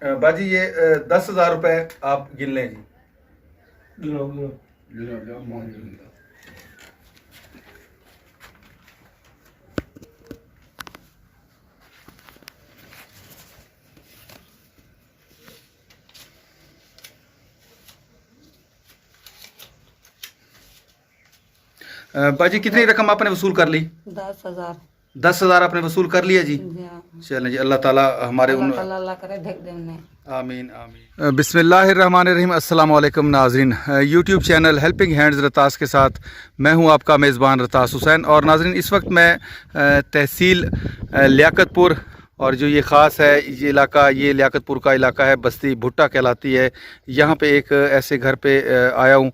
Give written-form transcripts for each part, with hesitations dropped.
बाजी ये 10,000 रुपए आप गिन लें जी। गिनो गिनो। बाजी कितनी रकम आपने वसूल कर ली? 10,000। 10,000 आपने वसूल कर लिया जी। चलें जी, अल्लाह ताला हमारे उन अल्लाह करे ढक दे उन्हें। आमीन आमीन। बिस्मिल्लाहिर्रहमानिर्रहीम। अस्सलाम वालेकुम नाजरीन, यूट्यूब चैनल हेल्पिंग हैंड्स रतास के साथ मैं हूं आपका मेज़बान रतास हुसैन। और नाजरीन, इस वक्त मैं तहसील लियाकतपुर और जो ये ख़ास है ये इलाका, ये लियाकतपुर का इलाका है, बस्ती भुट्टा कहलाती है। यहाँ पे एक ऐसे घर पे आया हूँ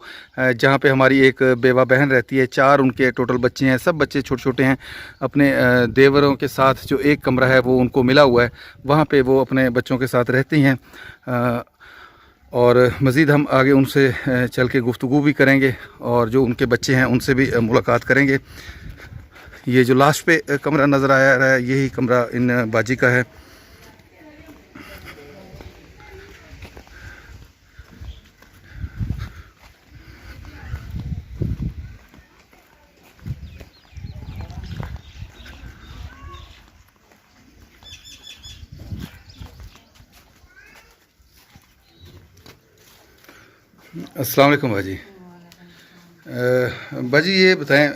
जहाँ पे हमारी एक बेवा बहन रहती है। 4 उनके टोटल बच्चे हैं, सब बच्चे छोटे छोटे हैं। अपने देवरों के साथ जो एक कमरा है वो उनको मिला हुआ है, वहाँ पे वो अपने बच्चों के साथ रहती हैं। और मज़ीद हम आगे उनसे चल के गुफ्तगू भी करेंगे और जो उनके बच्चे हैं उनसे भी मुलाकात करेंगे। ये जो लास्ट पे कमरा नज़र आया रहा है यही कमरा इन बाजी का है। अस्सलाम वालेकुम बाजी। बाजी ये बताएं,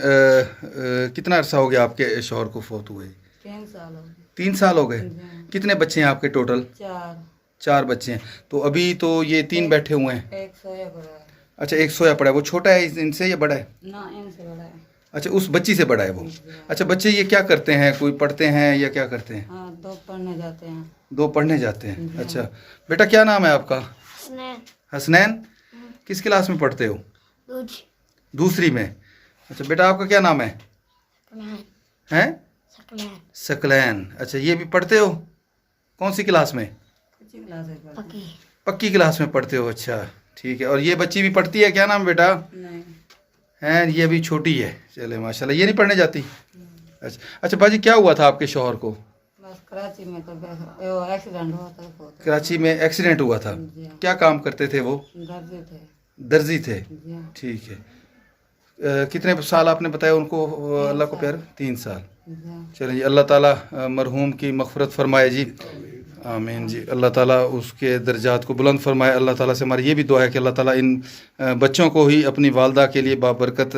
कितना अरसा हो गया आपके शौहर को फौत हुए? 3 साल हो गए। 3 साल हो गए। कितने बच्चे हैं आपके टोटल? 4। 4 बच्चे हैं। तो अभी तो ये 3 बैठे हुए हैं। एक सोया पड़ा है। अच्छा, एक सोया पड़ा है। वो छोटा है इनसे या बड़ा है? ना, इनसे बड़ा है। अच्छा, उस बच्ची से बड़ा है वो। अच्छा, बच्चे ये क्या करते हैं? कोई पढ़ते हैं या क्या करते हैं? हाँ, 2 पढ़ने जाते हैं। 2 पढ़ने जाते हैं। अच्छा बेटा, क्या नाम है आपका? हसनैन। हसनैन। किस क्लास में पढ़ते हो? दूसरी में। अच्छा बेटा, आपका क्या नाम है? हैं? सकलैन। अच्छा, ये भी पढ़ते हो? कौन सी क्लास में? पक्की क्लास में पढ़ते हो। अच्छा ठीक है। और ये बच्ची भी पढ़ती है? क्या नाम बेटा? नहीं। हैं, ये अभी छोटी है। चले माशाल्लाह। ये नहीं पढ़ने जाती? अच्छा अच्छा बाजी, क्या हुआ था आपके शौहर को? बस कराची में तो एक्सीडेंट हुआ था। कराची में एक्सीडेंट हुआ था। क्या काम करते थे वो? दर्जी थे। दर्जी थे। ठीक है। कितने साल आपने बताया उनको अल्लाह को प्यार? 3 साल। चलिए जी, अल्लाह ताला मरहूम की मग़फ़िरत फरमाए जी। आमीन जी। अल्लाह ताला उसके दर्जात को बुलंद फरमाए। अल्लाह ताला से हमारी ये भी दुआ है कि अल्लाह ताला इन बच्चों को ही अपनी वालदा के लिए बाबरकत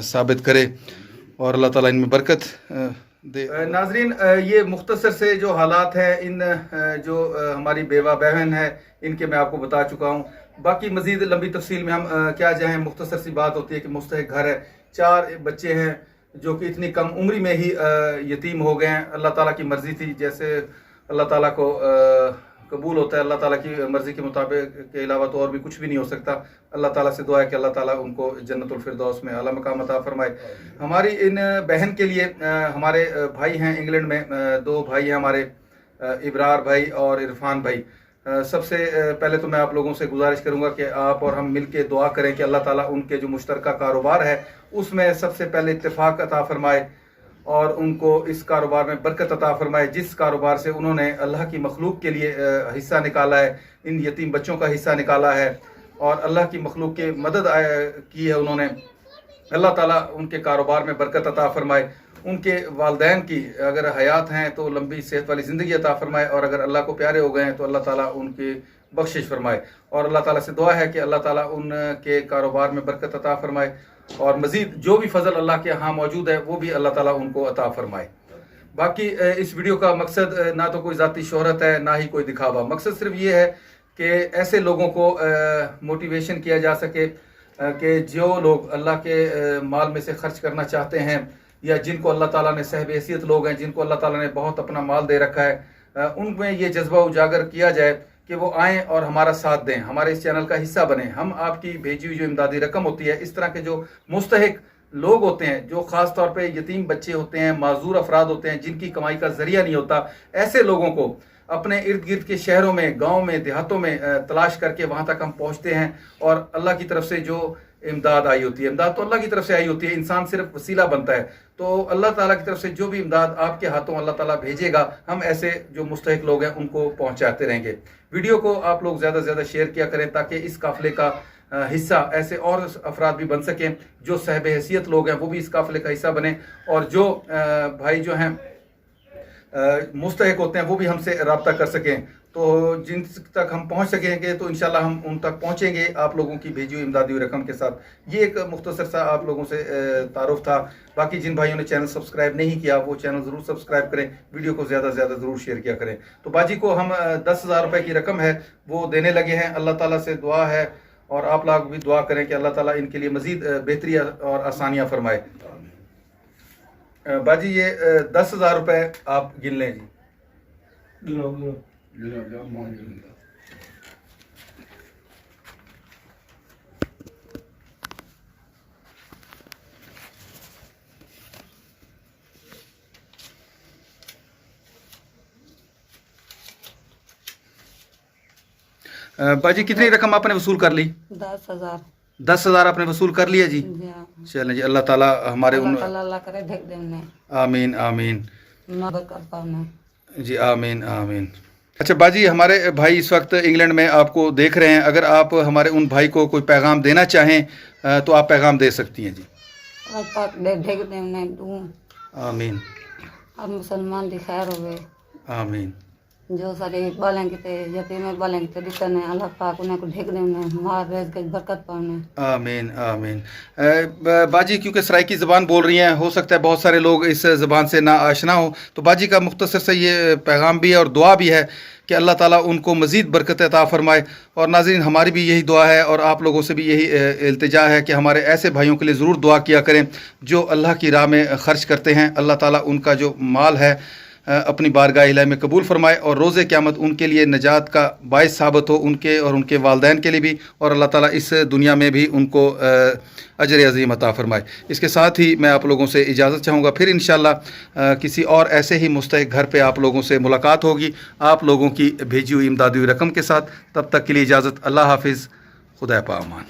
साबित करे और अल्लाह ताला इनमें बरकत दे। नाजरीन, ये मुख्तसर से जो हालात हैं इन जो हमारी बेवा बहन है इनके मैं आपको बता चुका हूँ। बाकी मज़ीद लंबी तफसील में हम क्या जाएँ। मुख्तसर सी बात होती है कि मुस्तहिक घर है, 4 बच्चे हैं जो कि इतनी कम उम्री में ही यतीम हो गए हैं। अल्लाह ताला की मर्ज़ी थी, जैसे अल्लाह ताला को कबूल होता है। अल्लाह ताला की मर्ज़ी के मुताबिक के अलावा तो और भी कुछ भी नहीं हो सकता। अल्लाह ताला से दुआ है कि अल्लाह ताला उनको जन्नतुल फिरदौस में आला मकाम अता फरमाए। हमारी इन बहन के लिए हमारे भाई हैं इंग्लैंड में, 2 भाई हैं हमारे, इब्रार भाई और इरफान भाई। सबसे पहले तो मैं आप लोगों से गुजारिश करूंगा कि आप और हम मिल के दुआ करें कि अल्लाह ताला उनके जो मुश्तरका कारोबार है उसमें सबसे पहले इत्तेफाक अता फरमाए और उनको इस कारोबार में बरकत अता फरमाए। जिस कारोबार से उन्होंने अल्लाह की मखलूक के लिए हिस्सा निकाला है, इन यतीम बच्चों का हिस्सा निकाला है और अल्लाह की मखलूक की मदद की है उन्होंने, अल्लाह ताला उनके कारोबार में बरकत अता फरमाए। उनके वालदैन की अगर हयात हैं तो लंबी सेहत वाली ज़िंदगी अता फरमाए और अगर अल्लाह को प्यारे हो गए हैं तो अल्लाह ताला उनकी बख्शिश फरमाए। और अल्लाह ताला से दुआ है कि अल्लाह ताला उनके कारोबार में बरकत अता फरमाए और मज़ीद जो भी फ़ज़ल अल्लाह के यहाँ मौजूद है वो भी अल्लाह ताला उनको अता फरमाए। बाकी इस वीडियो का मकसद ना तो कोई ज़ाती शोहरत है ना ही कोई दिखावा। मकसद सिर्फ ये है कि ऐसे लोगों को मोटिवेशन किया जा सके कि जो लोग अल्लाह के माल में से खर्च करना चाहते हैं या जिनको अल्लाह ताला ने सहब हैसियत लोग हैं, जिनको अल्लाह ताला ने बहुत अपना माल दे रखा है, उनमें ये जज्बा उजागर किया जाए कि वो आएँ और हमारा साथ दें, हमारे इस चैनल का हिस्सा बने। हम आपकी भेजी हुई जो इमदादी रकम होती है, इस तरह के जो मुस्तहिक लोग होते हैं, जो ख़ास तौर पे यतीम बच्चे होते हैं, माजूर अफराद होते हैं, जिनकी कमाई का ज़रिया नहीं होता, ऐसे लोगों को अपने इर्द गिर्द के शहरों में, गाँव में, देहातों में तलाश करके वहाँ तक हम पहुँचते हैं और अल्लाह की तरफ से जो इमदाद आई होती है। इमदाद तो अल्लाह की तरफ से आई होती है, इंसान सिर्फ वसीला बनता है। तो अल्लाह ताला की तरफ से जो भी इमदाद आपके हाथों अल्लाह ताला भेजेगा, हम ऐसे जो मुस्तहिक लोग हैं उनको पहुंचाते रहेंगे। वीडियो को आप लोग ज़्यादा से ज़्यादा शेयर किया करें ताकि इस काफ़िले का हिस्सा ऐसे और अफराद भी बन सकें, जो साहिब हैसियत लोग हैं वो भी इस काफ़िले का हिस्सा बने, और जो भाई जो हैं मुस्तहिक होते हैं वो भी हमसे रब्ता कर सकें। तो जिन तक हम पहुंच सकेंगे तो इंशाल्लाह हम उन तक पहुंचेंगे आप लोगों की भेजी हुई इमदादी रकम के साथ। ये एक मुख्तसर सा आप लोगों से तारुफ था। बाकी जिन भाइयों ने चैनल सब्सक्राइब नहीं किया वो चैनल ज़रूर सब्सक्राइब करें, वीडियो को ज़्यादा से ज़्यादा ज़रूर शेयर किया करें। तो बाजी को हम 10,000 रुपये की रकम है वो देने लगे हैं। अल्लाह ताला से दुआ है और आप लोग भी दुआ करें कि अल्लाह ताला इनके लिए मज़ीद बेहतरी और आसानियाँ फरमाए। बाजी ये 10,000 रुपये आप गिन लें जी। गिनो गिनो। बाजी कितनी रकम आपने वसूल कर ली? 10,000। 10,000 आपने वसूल कर लिया जी। जी हाँ। चलें जी, अल्लाह ताला हमारे उन अल्लाह करे ढेक देने आमीन आमीन मदद कर पाने जी, आमीन आमीन। अच्छा बाजी, हमारे भाई इस वक्त इंग्लैंड में आपको देख रहे हैं, अगर आप हमारे उन भाई को कोई पैगाम देना चाहें तो आप पैगाम दे सकती हैं जी। अल्लाह पाक ढेक देने दूँ आमीन और मुसलमान दी खैर होवे। आमीन जो सारे बालें किते यतीम बालें किते दिक्कत है, अल्लाह पाक उन्हें को ढेक देने मार रेज के बरकत पाने। आमीन आमीन। बाजी क्योंकि सराइकी ज़बान बोल रही हैं, हो सकता है बहुत सारे लोग इस ज़बान से ना आशना हो, तो बाजी का मुख्तसर से ये पैगाम भी है और दुआ भी है कि अल्लाह ताला उनको मज़ीद बरकत अता फरमाए। और नाज़रीन, हमारी भी यही दुआ है और आप लोगों से भी यही इल्तिजा है कि हमारे ऐसे भाइयों के लिए ज़रूर दुआ किया करें जो अल्लाह की राह में ख़र्च करते हैं। अल्लाह ताला उनका जो माल है अपनी बारगाह इलाही में कबूल फरमाए और रोज़े क़यामत उनके लिए नजात का बाइस साबित हो, उनके और उनके वालदैन के लिए भी, और अल्लाह ताला इस दुनिया में भी उनको अजर अज़ीम अता फरमाए। इसके साथ ही मैं आप लोगों से इजाज़त चाहूँगा, फिर इंशाअल्लाह किसी और ऐसे ही मुस्तहिक घर पे आप लोगों से मुलाकात होगी आप लोगों की भेजी हुई इमदादी रकम के साथ। तब तक के लिए इजाज़त। अल्लाह हाफिज़, खुदा पामान।